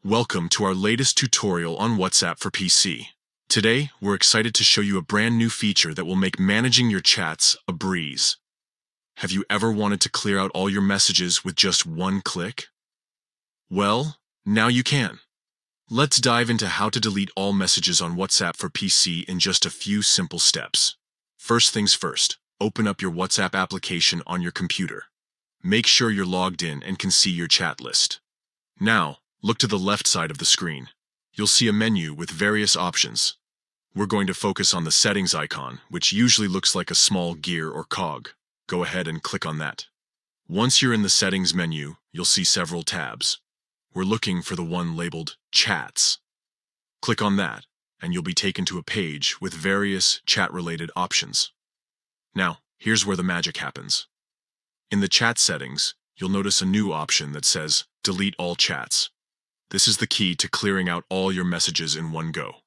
Welcome to our latest tutorial on WhatsApp for PC. Today, we're excited to show you a brand new feature that will make managing your chats a breeze. Have you ever wanted to clear out all your messages with just one click? Well, now you can. Let's dive into how to delete all messages on WhatsApp for PC in just a few simple steps. First things first, open up your WhatsApp application on your computer. Make sure you're logged in and can see your chat list. Now, look to the left side of the screen. You'll see a menu with various options. We're going to focus on the settings icon, which usually looks like a small gear or cog. Go ahead and click on that. Once you're in the settings menu, you'll see several tabs. We're looking for the one labeled Chats. Click on that, and you'll be taken to a page with various chat-related options. Now, here's where the magic happens. In the chat settings, you'll notice a new option that says Delete all chats. This is the key to clearing out all your messages in one go.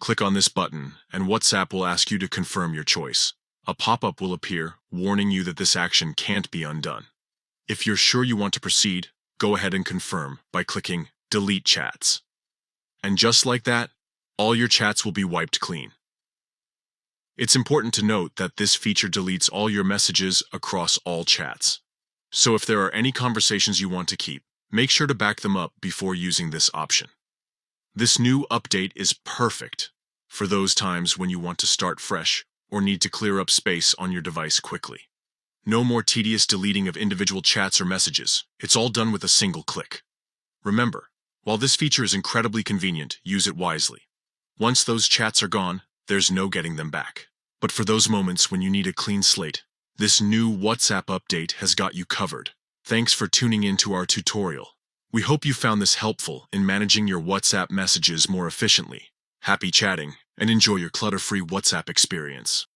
Click on this button, and WhatsApp will ask you to confirm your choice. A pop-up will appear, warning you that this action can't be undone. If you're sure you want to proceed, go ahead and confirm by clicking Delete Chats. And just like that, all your chats will be wiped clean. It's important to note that this feature deletes all your messages across all chats. So if there are any conversations you want to keep, make sure to back them up before using this option. This new update is perfect for those times when you want to start fresh or need to clear up space on your device quickly. No more tedious deleting of individual chats or messages. It's all done with a single click. Remember, while this feature is incredibly convenient, use it wisely. Once those chats are gone, there's no getting them back. But for those moments when you need a clean slate, this new WhatsApp update has got you covered. Thanks for tuning in to our tutorial. We hope you found this helpful in managing your WhatsApp messages more efficiently. Happy chatting, and enjoy your clutter-free WhatsApp experience.